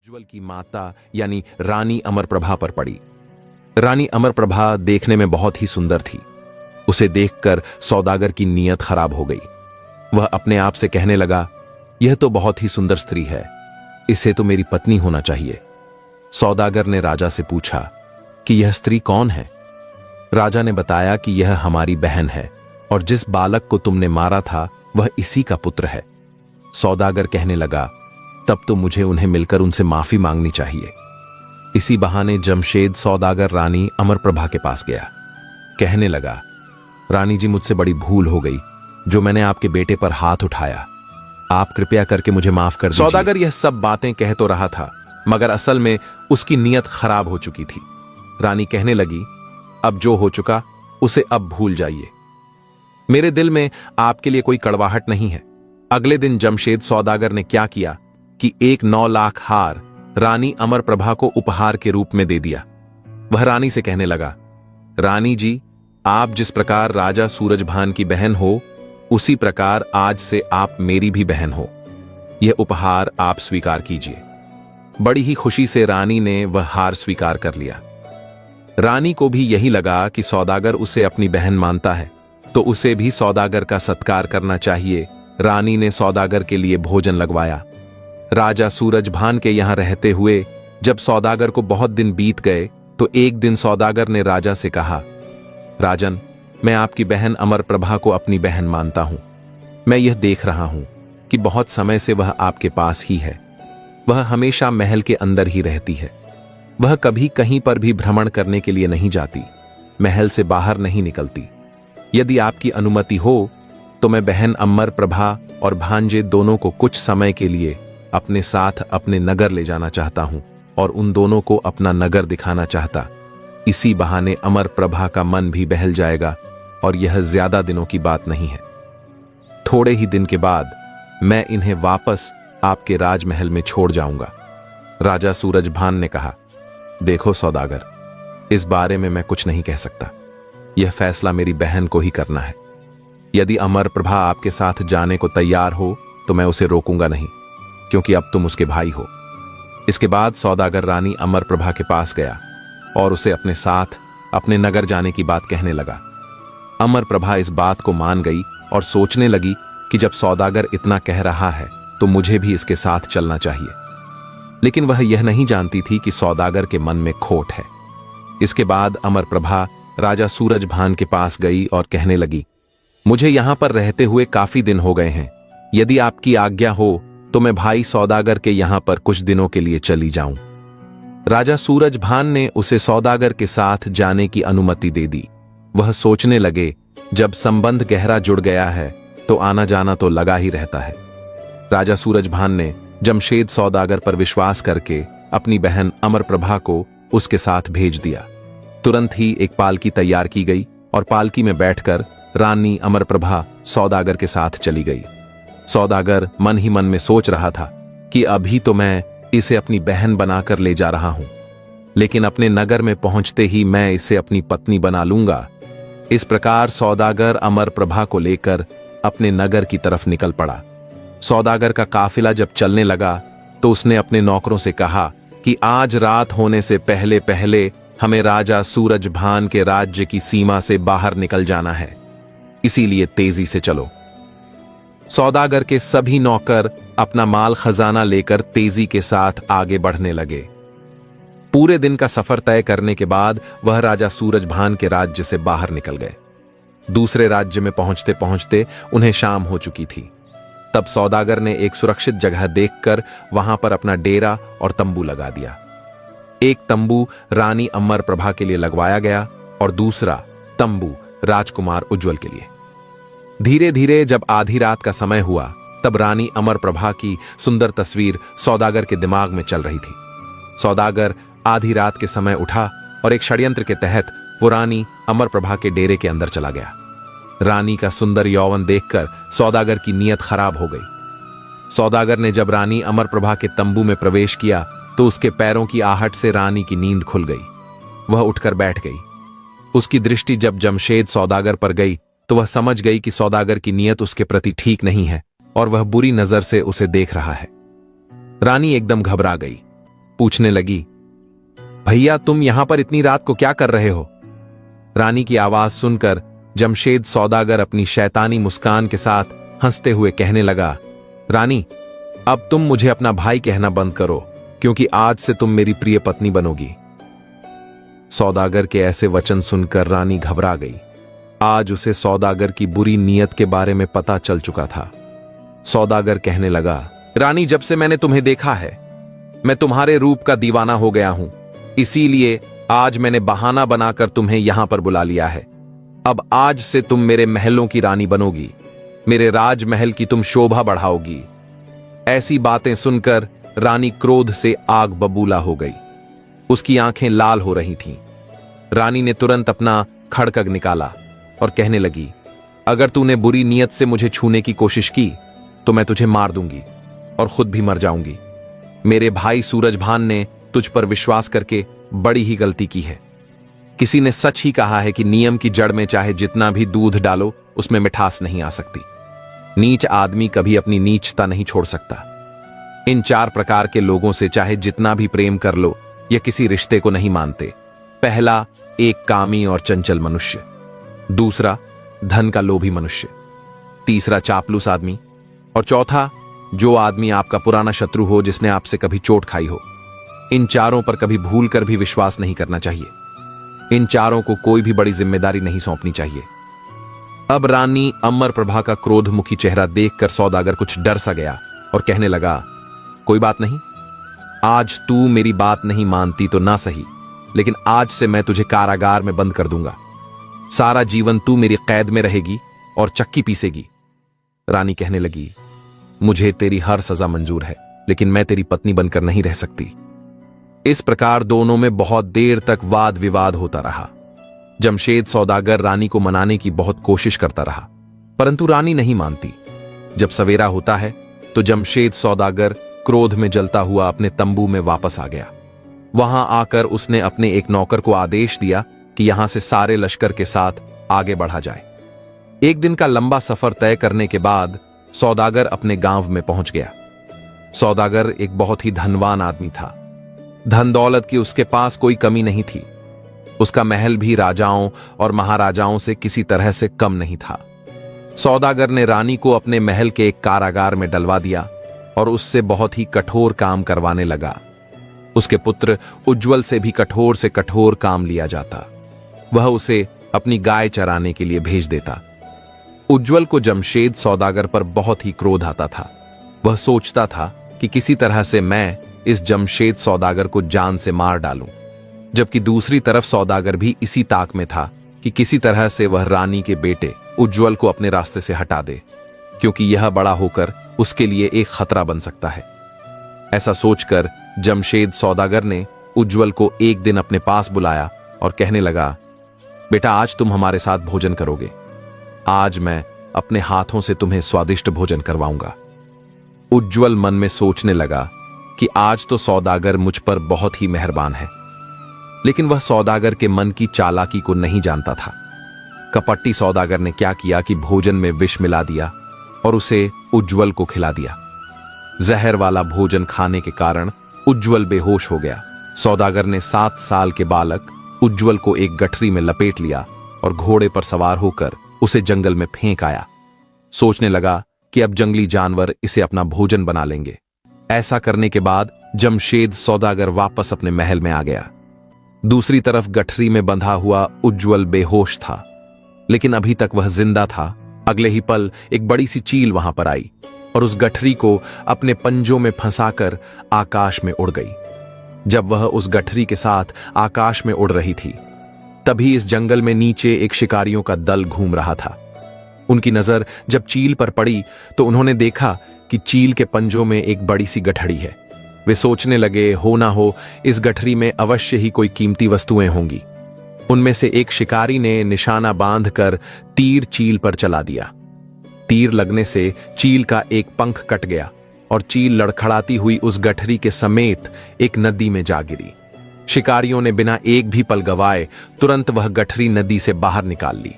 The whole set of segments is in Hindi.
उज्ज्वल की माता यानी रानी अमरप्रभा पर पड़ी। रानी अमरप्रभा देखने में बहुत ही सुंदर थी। उसे देखकर सौदागर की नीयत खराब हो गई। वह अपने आप से कहने लगा, यह तो बहुत ही सुंदर स्त्री है, इसे तो मेरी पत्नी होना चाहिए। सौदागर ने राजा से पूछा कि यह स्त्री कौन है। राजा ने बताया कि यह हमारी बहन है और जिस बालक को तुमने मारा था वह इसी का पुत्र है। सौदागर कहने लगा, तब तो मुझे उन्हें मिलकर उनसे माफी मांगनी चाहिए। इसी बहाने जमशेद सौदागर रानी अमरप्रभा के पास गया। कहने लगा, रानी जी, मुझसे बड़ी भूल हो गई जो मैंने आपके बेटे पर हाथ उठाया। आप कृपया करके मुझे माफ कर दीजिए। सौदागर यह सब बातें कह तो रहा था, मगर असल में उसकी नीयत खराब हो चुकी थी। रानी कहने लगी, अब जो हो चुका उसे अब भूल जाइए। मेरे दिल में आपके लिए कोई कड़वाहट नहीं है। अगले दिन जमशेद सौदागर ने क्या किया कि एक 9 लाख हार रानी अमरप्रभा को उपहार के रूप में दे दिया। वह रानी से कहने लगा, रानी जी, आप जिस प्रकार राजा सूरजभान की बहन हो, उसी प्रकार आज से आप मेरी भी बहन हो। यह उपहार आप स्वीकार कीजिए। बड़ी ही खुशी से रानी ने वह हार स्वीकार कर लिया। रानी को भी यही लगा कि सौदागर उसे अपनी बहन मानता है, तो उसे भी सौदागर का सत्कार करना चाहिए। रानी ने सौदागर के लिए भोजन लगवाया। राजा सूरजभान के यहां रहते हुए जब सौदागर को बहुत दिन बीत गए, तो एक दिन सौदागर ने राजा से कहा, राजन, मैं आपकी बहन अमरप्रभा को अपनी बहन मानता हूं। मैं यह देख रहा हूं कि बहुत समय से वह आपके पास ही है। वह हमेशा महल के अंदर ही रहती है। वह कभी कहीं पर भी भ्रमण करने के लिए नहीं जाती, महल से बाहर नहीं निकलती। यदि आपकी अनुमति हो तो मैं बहन अमरप्रभा और भांजे दोनों को कुछ समय के लिए अपने साथ अपने नगर ले जाना चाहता हूं और उन दोनों को अपना नगर दिखाना चाहता। इसी बहाने अमरप्रभा का मन भी बहल जाएगा और यह ज्यादा दिनों की बात नहीं है। थोड़े ही दिन के बाद मैं इन्हें वापस आपके राजमहल में छोड़ जाऊंगा। राजा सूरजभान ने कहा, देखो सौदागर, इस बारे में मैं कुछ नहीं कह सकता। यह फैसला मेरी बहन को ही करना है। यदि अमरप्रभा आपके साथ जाने को तैयार हो तो मैं उसे रोकूंगा नहीं, क्योंकि अब तुम उसके भाई हो। इसके बाद सौदागर रानी अमरप्रभा के पास गया और उसे अपने साथ अपने नगर जाने की बात कहने लगा। अमरप्रभा इस बात को मान गई और सोचने लगी कि जब सौदागर इतना कह रहा है तो मुझे भी इसके साथ चलना चाहिए। लेकिन वह यह नहीं जानती थी कि सौदागर के मन में खोट है। इसके बाद अमरप्रभा राजा सूरजभान के पास गई और कहने लगी, मुझे यहां पर रहते हुए काफी दिन हो गए हैं। यदि आपकी आज्ञा हो तो मैं भाई सौदागर के यहां पर कुछ दिनों के लिए चली जाऊं। राजा सूरजभान ने उसे सौदागर के साथ जाने की अनुमति दे दी। वह सोचने लगे, जब संबंध गहरा जुड़ गया है तो आना जाना तो लगा ही रहता है। राजा सूरजभान ने जमशेद सौदागर पर विश्वास करके अपनी बहन अमरप्रभा को उसके साथ भेज दिया। तुरंत ही एक पालकी तैयार की गई और पालकी में बैठकर रानी अमरप्रभा सौदागर के साथ चली गई। सौदागर मन ही मन में सोच रहा था कि अभी तो मैं इसे अपनी बहन बनाकर ले जा रहा हूं, लेकिन अपने नगर में पहुंचते ही मैं इसे अपनी पत्नी बना लूंगा। इस प्रकार सौदागर अमरप्रभा को लेकर अपने नगर की तरफ निकल पड़ा। सौदागर का काफिला जब चलने लगा तो उसने अपने नौकरों से कहा कि आज रात होने से पहले पहले हमें राजा सूरजभान के राज्य की सीमा से बाहर निकल जाना है, इसीलिए तेजी से चलो। सौदागर के सभी नौकर अपना माल खजाना लेकर तेजी के साथ आगे बढ़ने लगे। पूरे दिन का सफर तय करने के बाद वह राजा सूरजभान के राज्य से बाहर निकल गए। दूसरे राज्य में पहुंचते पहुंचते उन्हें शाम हो चुकी थी। तब सौदागर ने एक सुरक्षित जगह देखकर वहां पर अपना डेरा और तंबू लगा दिया। एक तंबू रानी अमरप्रभा के लिए लगवाया गया और दूसरा तंबू राजकुमार उज्ज्वल के लिए। धीरे धीरे जब आधी रात का समय हुआ तब रानी अमरप्रभा की सुंदर तस्वीर सौदागर के दिमाग में चल रही थी। सौदागर आधी रात के समय उठा और एक षड्यंत्र के तहत वो रानी अमरप्रभा के डेरे के अंदर चला गया। रानी का सुंदर यौवन देखकर सौदागर की नीयत खराब हो गई। सौदागर ने जब रानी अमरप्रभा के तंबू में प्रवेश किया तो उसके पैरों की आहट से रानी की नींद खुल गई। वह उठकर बैठ गई। उसकी दृष्टि जब जमशेद सौदागर पर गई तो वह समझ गई कि सौदागर की नीयत उसके प्रति ठीक नहीं है और वह बुरी नजर से उसे देख रहा है। रानी एकदम घबरा गई। पूछने लगी, भैया तुम यहां पर इतनी रात को क्या कर रहे हो? रानी की आवाज सुनकर जमशेद सौदागर अपनी शैतानी मुस्कान के साथ हंसते हुए कहने लगा, रानी अब तुम मुझे अपना भाई कहना बंद करो, क्योंकि आज से तुम मेरी प्रिय पत्नी बनोगी। सौदागर के ऐसे वचन सुनकर रानी घबरा गई। आज उसे सौदागर की बुरी नीयत के बारे में पता चल चुका था। सौदागर कहने लगा, रानी जब से मैंने तुम्हें देखा है मैं तुम्हारे रूप का दीवाना हो गया हूं, इसीलिए आज मैंने बहाना बनाकर तुम्हें यहां पर बुला लिया है। अब आज से तुम मेरे महलों की रानी बनोगी, मेरे राजमहल की तुम शोभा बढ़ाओगी। ऐसी बातें सुनकर रानी क्रोध से आग बबूला हो गई। उसकी आंखें लाल हो रही थीं। रानी ने तुरंत अपना खड़ग निकाला और कहने लगी, अगर तूने बुरी नीयत से मुझे छूने की कोशिश की तो मैं तुझे मार दूंगी और खुद भी मर जाऊंगी। मेरे भाई सूरजभान ने तुझ पर विश्वास करके बड़ी ही गलती की है। किसी ने सच ही कहा है कि नियम की जड़ में चाहे जितना भी दूध डालो उसमें मिठास नहीं आ सकती। नीच आदमी कभी अपनी नीचता नहीं छोड़ सकता। इन 4 प्रकार के लोगों से चाहे जितना भी प्रेम कर लो ये किसी रिश्ते को नहीं मानते। पहला, एक कामी और चंचल मनुष्य। दूसरा, धन का लोभी मनुष्य। तीसरा, चापलूस आदमी। और चौथा, जो आदमी आपका पुराना शत्रु हो, जिसने आपसे कभी चोट खाई हो। इन चारों पर कभी भूल कर भी विश्वास नहीं करना चाहिए। इन चारों को कोई भी बड़ी जिम्मेदारी नहीं सौंपनी चाहिए। अब रानी अमर प्रभा का क्रोधमुखी चेहरा देखकर सौदागर कुछ डर सा गया और कहने लगा, कोई बात नहीं, आज तू मेरी बात नहीं मानती तो ना सही, लेकिन आज से मैं तुझे कारागार में बंद कर दूंगा। सारा जीवन तू मेरी कैद में रहेगी और चक्की पीसेगी। रानी कहने लगी, मुझे तेरी हर सजा मंजूर है, लेकिन मैं तेरी पत्नी बनकर नहीं रह सकती। इस प्रकार दोनों में बहुत देर तक वाद विवाद होता रहा। जमशेद सौदागर रानी को मनाने की बहुत कोशिश करता रहा, परंतु रानी नहीं मानती। जब सवेरा होता है तो जमशेद सौदागर क्रोध में जलता हुआ अपने तंबू में वापस आ गया। वहां आकर उसने अपने एक नौकर को आदेश दिया कि यहां से सारे लश्कर के साथ आगे बढ़ा जाए। एक दिन का लंबा सफर तय करने के बाद सौदागर अपने गांव में पहुंच गया। सौदागर एक बहुत ही धनवान आदमी था। धन दौलत की उसके पास कोई कमी नहीं थी। उसका महल भी राजाओं और महाराजाओं से किसी तरह से कम नहीं था। सौदागर ने रानी को अपने महल के एक कारागार में डलवा दिया और उससे बहुत ही कठोर काम करवाने लगा। उसके पुत्र उज्ज्वल से भी कठोर काम लिया जाता। वह उसे अपनी गाय चराने के लिए भेज देता। उज्ज्वल को जमशेद सौदागर पर बहुत ही क्रोध आता था। वह सोचता था कि किसी तरह से मैं इस जमशेद सौदागर को जान से मार डालूं, जबकि दूसरी तरफ सौदागर भी इसी ताक में था कि किसी तरह से वह रानी के बेटे उज्ज्वल को अपने रास्ते से हटा दे, क्योंकि यह बड़ा होकर उसके लिए एक खतरा बन सकता है। ऐसा सोचकर जमशेद सौदागर ने उज्ज्वल को एक दिन अपने पास बुलाया और कहने लगा, बेटा आज तुम हमारे साथ भोजन करोगे। आज मैं अपने हाथों से तुम्हें स्वादिष्ट भोजन करवाऊंगा। उज्ज्वल मन में सोचने लगा कि आज तो सौदागर मुझ पर बहुत ही मेहरबान है, लेकिन वह सौदागर के मन की चालाकी को नहीं जानता था। कपटी सौदागर ने क्या किया कि भोजन में विष मिला दिया और उसे उज्ज्वल को खिला दिया। जहर वाला भोजन खाने के कारण उज्ज्वल बेहोश हो गया। सौदागर ने 7 साल के बालक उज्ज्वल को एक गठरी में लपेट लिया और घोड़े पर सवार होकर उसे जंगल में फेंक आया। सोचने लगा कि अब जंगली जानवर इसे अपना भोजन बना लेंगे। ऐसा करने के बाद जमशेद सौदागर वापस अपने महल में आ गया। दूसरी तरफ गठरी में बंधा हुआ उज्ज्वल बेहोश था, लेकिन अभी तक वह जिंदा था। अगले ही पल एक बड़ी सी चील वहां पर आई और उस गठरी को अपने पंजों में फंसाकर आकाश में उड़ गई। जब वह उस गठरी के साथ आकाश में उड़ रही थी, तभी इस जंगल में नीचे एक शिकारियों का दल घूम रहा था। उनकी नजर जब चील पर पड़ी तो उन्होंने देखा कि चील के पंजों में एक बड़ी सी गठरी है। वे सोचने लगे, हो ना हो इस गठरी में अवश्य ही कोई कीमती वस्तुएं होंगी। उनमें से एक शिकारी ने निशाना बांधकर तीर चील पर चला दिया। तीर लगने से चील का एक पंख कट गया और चील लड़खड़ाती हुई उस गठरी के समेत एक नदी में जा गिरी। शिकारियों ने बिना एक भी पल गवाए तुरंत वह गठरी नदी से बाहर निकाल ली।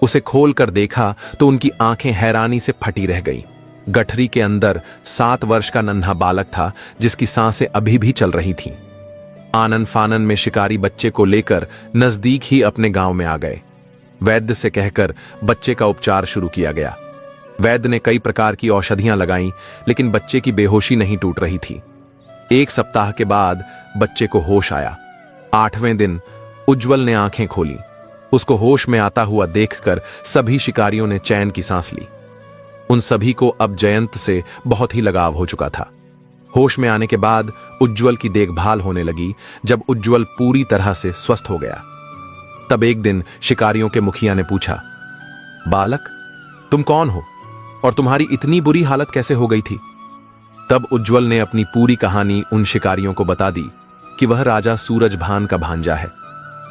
उसे खोलकर देखा तो उनकी आंखें हैरानी से फटी रह गईं। गठरी के अंदर 7 वर्ष का नन्हा बालक था जिसकी सांसें अभी भी चल रही थीं। आनन फानन में शिकारी बच्चे को लेकर नजदीक ही अपने गांव में आ गए। वैद्य से कहकर बच्चे का उपचार शुरू किया गया। वैद्य ने कई प्रकार की औषधियां लगाईं, लेकिन बच्चे की बेहोशी नहीं टूट रही थी। 1 सप्ताह के बाद बच्चे को होश आया। 8वें दिन उज्जवल ने आंखें खोली। उसको होश में आता हुआ देखकर सभी शिकारियों ने चैन की सांस ली। उन सभी को अब जयंत से बहुत ही लगाव हो चुका था। होश में आने के बाद उज्जवल की देखभाल होने लगी। जब उज्जवल पूरी तरह से स्वस्थ हो गया, तब एक दिन शिकारियों के मुखिया ने पूछा, बालक, तुम कौन हो और तुम्हारी इतनी बुरी हालत कैसे हो गई थी? तब उज्जवल ने अपनी पूरी कहानी उन शिकारियों को बता दी कि वह राजा सूरजभान का भांजा है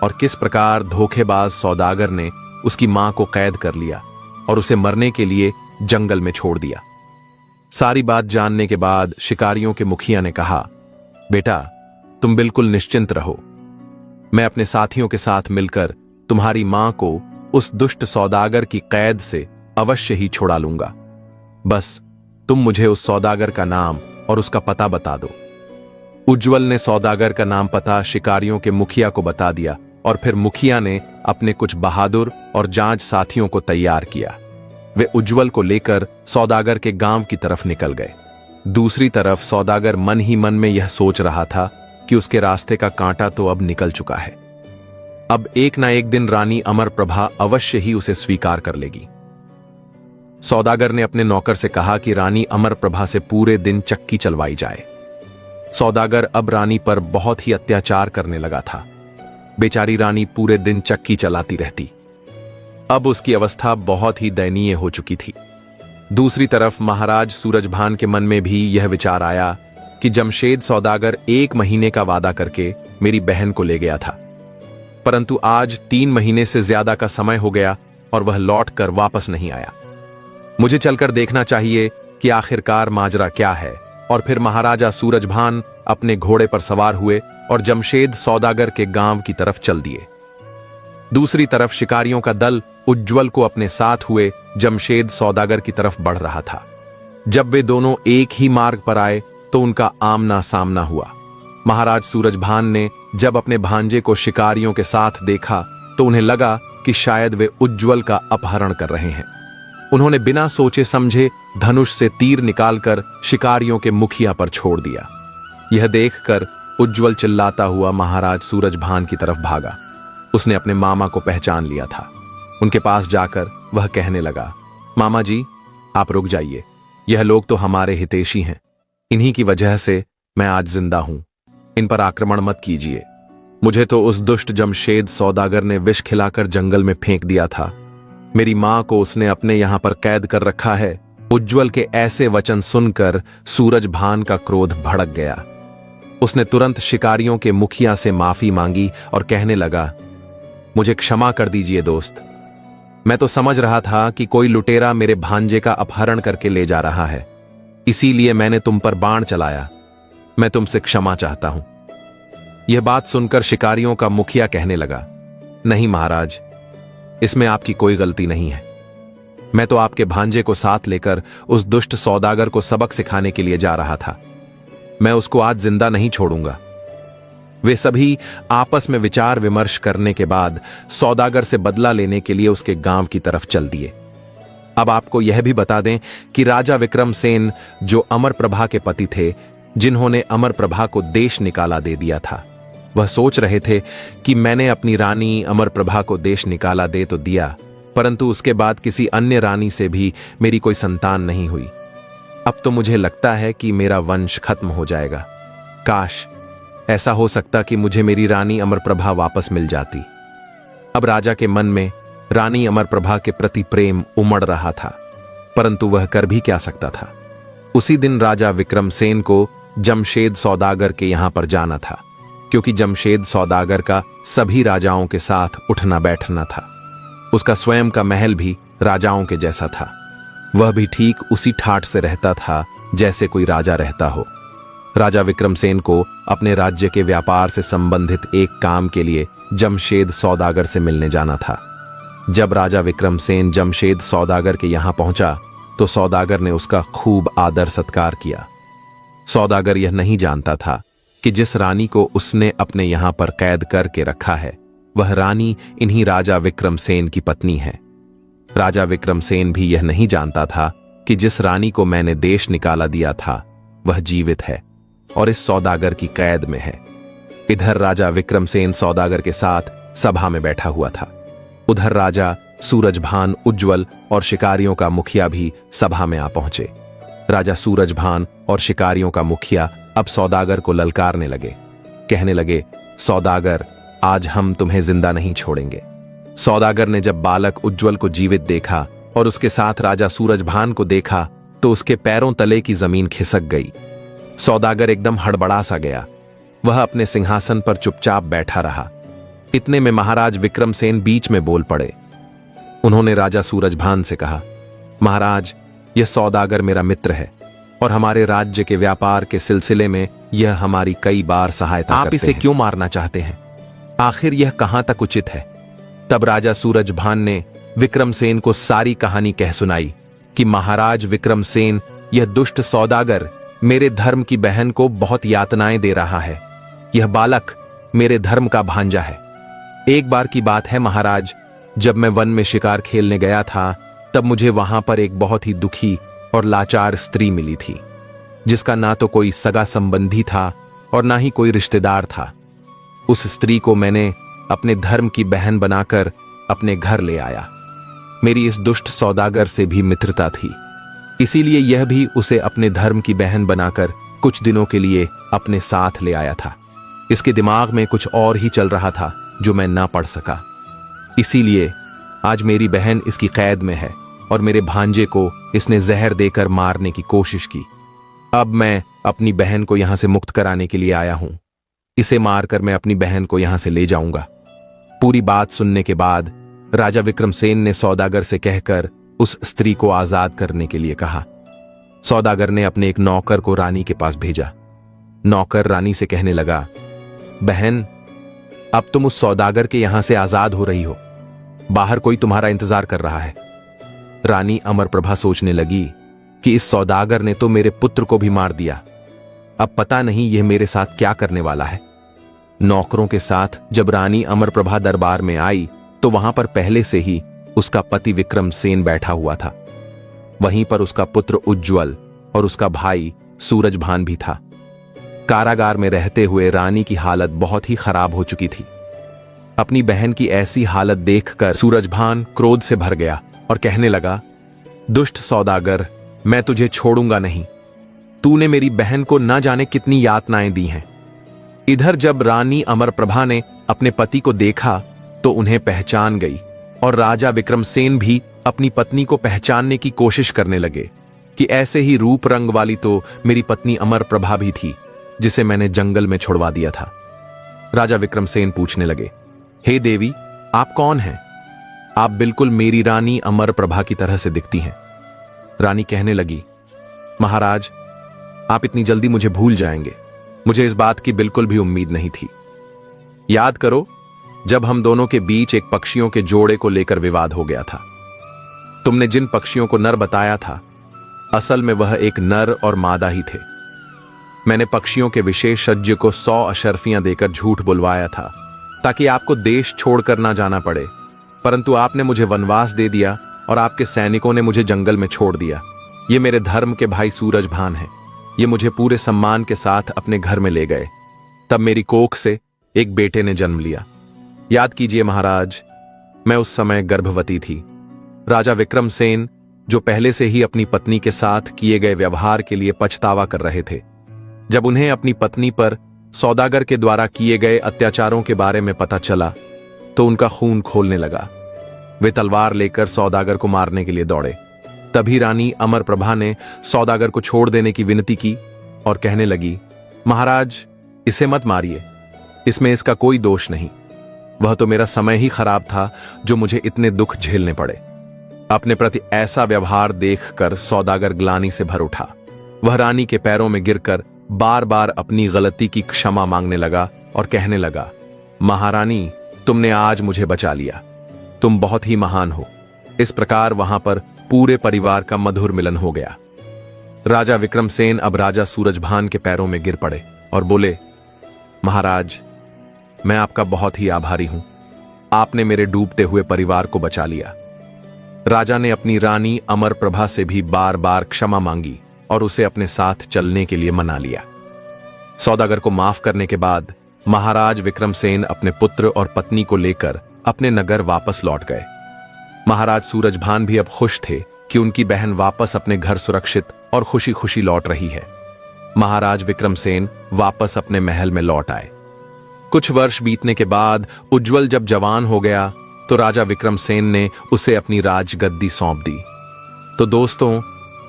और किस प्रकार धोखेबाज सौदागर ने उसकी मां को कैद कर लिया और उसे मरने के लिए जंगल में छोड़ दिया। सारी बात जानने के बाद शिकारियों के मुखिया ने कहा, बेटा, तुम बिल्कुल निश्चिंत रहो। मैं अपने साथियों के साथ मिलकर तुम्हारी मां को उस दुष्ट सौदागर की कैद से अवश्य ही छुड़ा लूंगा। बस तुम मुझे उस सौदागर का नाम और उसका पता बता दो। उज्जवल ने सौदागर का नाम पता शिकारियों के मुखिया को बता दिया और फिर मुखिया ने अपने कुछ बहादुर और जांच साथियों को तैयार किया। वे उज्जवल को लेकर सौदागर के गांव की तरफ निकल गए। दूसरी तरफ सौदागर मन ही मन में यह सोच रहा था कि उसके रास्ते का कांटा तो अब निकल चुका है। अब एक ना एक दिन रानी अमरप्रभा अवश्य ही उसे स्वीकार कर लेगी। सौदागर ने अपने नौकर से कहा कि रानी अमरप्रभा से पूरे दिन चक्की चलवाई जाए। सौदागर अब रानी पर बहुत ही अत्याचार करने लगा था। बेचारी रानी पूरे दिन चक्की चलाती रहती। अब उसकी अवस्था बहुत ही दयनीय हो चुकी थी। दूसरी तरफ महाराज सूरजभान के मन में भी यह विचार आया कि जमशेद सौदागर 1 महीने का वादा करके मेरी बहन को ले गया था, परंतु आज 3 महीने से ज्यादा का समय हो गया और वह लौट कर वापस नहीं आया। मुझे चलकर देखना चाहिए कि आखिरकार माजरा क्या है। और फिर महाराजा सूरजभान अपने घोड़े पर सवार हुए और जमशेद सौदागर के गांव की तरफ चल दिए। दूसरी तरफ शिकारियों का दल उज्जवल को अपने साथ हुए जमशेद सौदागर की तरफ बढ़ रहा था। जब वे दोनों एक ही मार्ग पर आए तो उनका आमना सामना हुआ। महाराज सूरजभान ने जब अपने भांजे को शिकारियों के साथ देखा तो उन्हें लगा कि शायद वे उज्जवल का अपहरण कर रहे हैं। उन्होंने बिना सोचे समझे धनुष से तीर निकालकर शिकारियों के मुखिया पर छोड़ दिया। यह देखकर उज्जवल चिल्लाता हुआ महाराज सूरजभान की तरफ भागा। उसने अपने मामा को पहचान लिया था। उनके पास जाकर वह कहने लगा, मामा जी, आप रुक जाइए। यह लोग तो हमारे हितैषी हैं। इन्हीं की वजह से मैं आज जिंदा हूं। इन पर आक्रमण मत कीजिए। मुझे तो उस दुष्ट जमशेद सौदागर ने विष खिलाकर जंगल में फेंक दिया था। मेरी मां को उसने अपने यहां पर कैद कर रखा है। उज्जवल के ऐसे वचन सुनकर सूरजभान का क्रोध भड़क गया। उसने तुरंत शिकारियों के मुखिया से माफी मांगी और कहने लगा, मुझे क्षमा कर दीजिए दोस्त। मैं तो समझ रहा था कि कोई लुटेरा मेरे भांजे का अपहरण करके ले जा रहा है, इसीलिए मैंने तुम पर बाण चलाया। मैं तुमसे क्षमा चाहता हूं। यह बात सुनकर शिकारियों का मुखिया कहने लगा, नहीं महाराज, इसमें आपकी कोई गलती नहीं है। मैं तो आपके भांजे को साथ लेकर उस दुष्ट सौदागर को सबक सिखाने के लिए जा रहा था। मैं उसको आज जिंदा नहीं छोड़ूंगा। वे सभी आपस में विचार विमर्श करने के बाद सौदागर से बदला लेने के लिए उसके गांव की तरफ चल दिए। अब आपको यह भी बता दें कि राजा विक्रमसेन, जो अमरप्रभा के पति थे, जिन्होंने अमरप्रभा को देश निकाला दे दिया था, वह सोच रहे थे कि मैंने अपनी रानी अमरप्रभा को देश निकाला दे तो दिया, परंतु उसके बाद किसी अन्य रानी से भी मेरी कोई संतान नहीं हुई। अब तो मुझे लगता है कि मेरा वंश खत्म हो जाएगा। काश ऐसा हो सकता कि मुझे मेरी रानी अमरप्रभा वापस मिल जाती। अब राजा के मन में रानी अमरप्रभा के प्रति प्रेम उमड़ रहा था, परंतु वह कर भी क्या सकता था। उसी दिन राजा विक्रमसेन को जमशेद सौदागर के यहां पर जाना था, क्योंकि जमशेद सौदागर का सभी राजाओं के साथ उठना बैठना था। उसका स्वयं का महल भी राजाओं के जैसा था। वह भी ठीक उसी ठाठ से रहता था जैसे कोई राजा रहता हो। राजा विक्रमसेन को अपने राज्य के व्यापार से संबंधित एक काम के लिए जमशेद सौदागर से मिलने जाना था। जब राजा विक्रमसेन जमशेद सौदागर के यहां पहुंचा तो सौदागर ने उसका खूब आदर सत्कार किया। सौदागर यह नहीं जानता था कि जिस रानी को उसने अपने यहां पर कैद करके रखा है वह रानी इन्हीं राजा विक्रमसेन की पत्नी है। राजा विक्रमसेन भी यह नहीं जानता था कि जिस रानी को मैंने देश निकाला दिया था वह जीवित है और इस सौदागर की कैद में है। इधर राजा विक्रमसेन सौदागर के साथ सभा में बैठा हुआ था। उधर राजा सूरजभान, उज्ज्वल और शिकारियों का मुखिया भी सभा में आ पहुंचे। राजा सूरजभान और शिकारियों का मुखिया अब सौदागर को ललकारने लगे, कहने लगे, सौदागर, आज हम तुम्हें जिंदा नहीं छोड़ेंगे। सौदागर ने जब बालक उज्ज्वल को जीवित देखा और उसके साथ राजा सूरजभान को देखा तो उसके पैरों तले की जमीन खिसक गई। सौदागर एकदम हड़बड़ा सा गया। वह अपने सिंहासन पर चुपचाप बैठा रहा। इतने में महाराज विक्रमसेन बीच में बोल पड़े। उन्होंने राजा सूरजभान से कहा, महाराज, यह सौदागर मेरा मित्र है और हमारे राज्य के व्यापार के सिलसिले में यह हमारी कई बार सहायता करते हैं। आप इसे क्यों मारना चाहते हैं? आखिर यह कहां तक उचित है? तब राजा सूरजभान ने विक्रमसेन को सारी कहानी कह सुनाई कि महाराज विक्रमसेन, यह दुष्ट सौदागर मेरे धर्म की बहन को बहुत यातनाएं दे रहा है। यह बालक मेरे धर्म का भांजा है। एक बार की बात है महाराज, जब मैं वन में शिकार खेलने गया था तब मुझे वहां पर एक बहुत ही दुखी और लाचार स्त्री मिली थी, जिसका ना तो कोई सगा संबंधी था और ना ही कोई रिश्तेदार था। उस स्त्री को मैंने अपने धर्म की बहन बनाकर अपने घर ले आया। मेरी इस दुष्ट सौदागर से भी मित्रता थी, इसीलिए यह भी उसे अपने धर्म की बहन बनाकर कुछ दिनों के लिए अपने साथ ले आया था। इसके दिमाग में कुछ और ही चल रहा था जो मैं ना पढ़ सका। इसीलिए आज मेरी बहन इसकी कैद में है और मेरे भांजे को इसने जहर देकर मारने की कोशिश की। अब मैं अपनी बहन को यहां से मुक्त कराने के लिए आया हूं। इसे मारकर मैं अपनी बहन को यहां से ले जाऊंगा। पूरी बात सुनने के बाद राजा विक्रमसेन ने सौदागर से कहकर उस स्त्री को आजाद करने के लिए कहा। सौदागर ने अपने एक नौकर को रानी के पास भेजा। नौकर रानी से कहने लगा, बहन, अब तुम उस सौदागर के यहां से आजाद हो रही हो। बाहर कोई तुम्हारा इंतजार कर रहा है। रानी अमरप्रभा सोचने लगी कि इस सौदागर ने तो मेरे पुत्र को भी मार दिया। अब पता नहीं यह मेरे साथ क्या करने वाला है। नौकरों के साथ जब रानी अमरप्रभा दरबार में आई तो वहां पर पहले से ही उसका पति विक्रमसेन बैठा हुआ था। वहीं पर उसका पुत्र उज्ज्वल और उसका भाई सूरजभान भी था। कारागार में रहते हुए रानी की हालत बहुत ही खराब हो चुकी थी। अपनी बहन की ऐसी हालत देखकर सूरजभान क्रोध से भर गया और कहने लगा, दुष्ट सौदागर, मैं तुझे छोड़ूंगा नहीं। तूने मेरी बहन को न जाने कितनी यातनाएं दी हैं। इधर जब रानी अमरप्रभा ने अपने पति को देखा तो उन्हें पहचान गई और राजा विक्रमसेन भी अपनी पत्नी को पहचानने की कोशिश करने लगे कि ऐसे ही रूप रंग वाली तो मेरी पत्नी अमरप्रभा भी थी, जिसे मैंने जंगल में छुड़वा दिया था। राजा विक्रमसेन पूछने लगे, हे देवी, आप कौन हैं? आप बिल्कुल मेरी रानी अमरप्रभा की तरह से दिखती हैं। रानी कहने लगी, महाराज, आप इतनी जल्दी मुझे भूल जाएंगे, मुझे इस बात की बिल्कुल भी उम्मीद नहीं थी। याद करो, जब हम दोनों के बीच एक पक्षियों के जोड़े को लेकर विवाद हो गया था। तुमने जिन पक्षियों को नर बताया था, असल में वह एक नर और मादा ही थे। मैंने पक्षियों के विशेषज्ञ को 100 अशर्फियां देकर झूठ बुलवाया था ताकि आपको देश छोड़कर ना जाना पड़े, परंतु आपने मुझे वनवास दे दिया और आपके सैनिकों ने मुझे जंगल में छोड़ दिया। ये मेरे धर्म के भाई सूरजभान हैं। ये मुझे पूरे सम्मान के साथ अपने घर में ले गए। तब मेरी कोख से एक बेटे ने जन्म लिया। याद कीजिए महाराज, मैं उस समय गर्भवती थी। राजा विक्रमसेन, जो पहले से ही अपनी पत्नी के साथ किए गए व्यवहार के लिए पछतावा कर रहे थे, जब उन्हें अपनी पत्नी पर सौदागर के द्वारा किए गए अत्याचारों के बारे में पता चला तो उनका खून खोलने लगा। वे तलवार लेकर सौदागर को मारने के लिए दौड़े। तभी रानी अमरप्रभा ने सौदागर को छोड़ देने की विनती की और कहने लगी, महाराज, इसे मत मारिए, इसमें इसका कोई दोष नहीं। वह तो मेरा समय ही खराब था जो मुझे इतने दुख झेलने पड़े। अपने प्रति ऐसा व्यवहार देखकर सौदागर ग्लानि से भर उठा। वह रानी के पैरों में गिरकर बार बार अपनी गलती की क्षमा मांगने लगा और कहने लगा, महारानी, तुमने आज मुझे बचा लिया। तुम बहुत ही महान हो। इस प्रकार वहां पर पूरे परिवार का मधुर मिलन हो गया। राजा विक्रमसेन अब राजा सूरजभान के पैरों में गिर पड़े और बोले, महाराज, मैं आपका बहुत ही आभारी हूं। आपने मेरे डूबते हुए परिवार को बचा लिया। राजा ने अपनी रानी अमरप्रभा से भी बार बार क्षमा मांगी और उसे अपने साथ चलने के लिए मना लिया। सौदागर को माफ करने के बाद महाराज विक्रमसेन अपने पुत्र और पत्नी को लेकर अपने नगर वापस लौट गए। महाराज सूरजभान भी अब खुश थे कि उनकी बहन वापस अपने घर सुरक्षित और खुशी खुशी लौट रही है। महाराज विक्रमसेन वापस अपने महल में लौट आए। कुछ वर्ष बीतने के बाद उज्ज्वल जब जवान हो गया तो राजा विक्रमसेन ने उसे अपनी राजगद्दी सौंप दी। तो दोस्तों,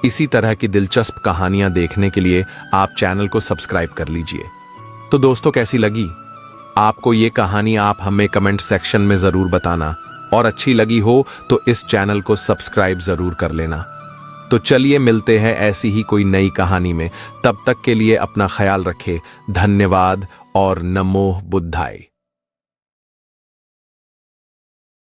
इसी तरह की दिलचस्प कहानियां देखने के लिए आप चैनल को सब्सक्राइब कर लीजिए। तो दोस्तों, कैसी लगी आपको ये कहानी? आप हमें कमेंट सेक्शन में जरूर बताना, और अच्छी लगी हो तो इस चैनल को सब्सक्राइब जरूर कर लेना। तो चलिए मिलते हैं ऐसी ही कोई नई कहानी में। तब तक के लिए अपना ख्याल रखें। धन्यवाद और नमो बुद्धाय।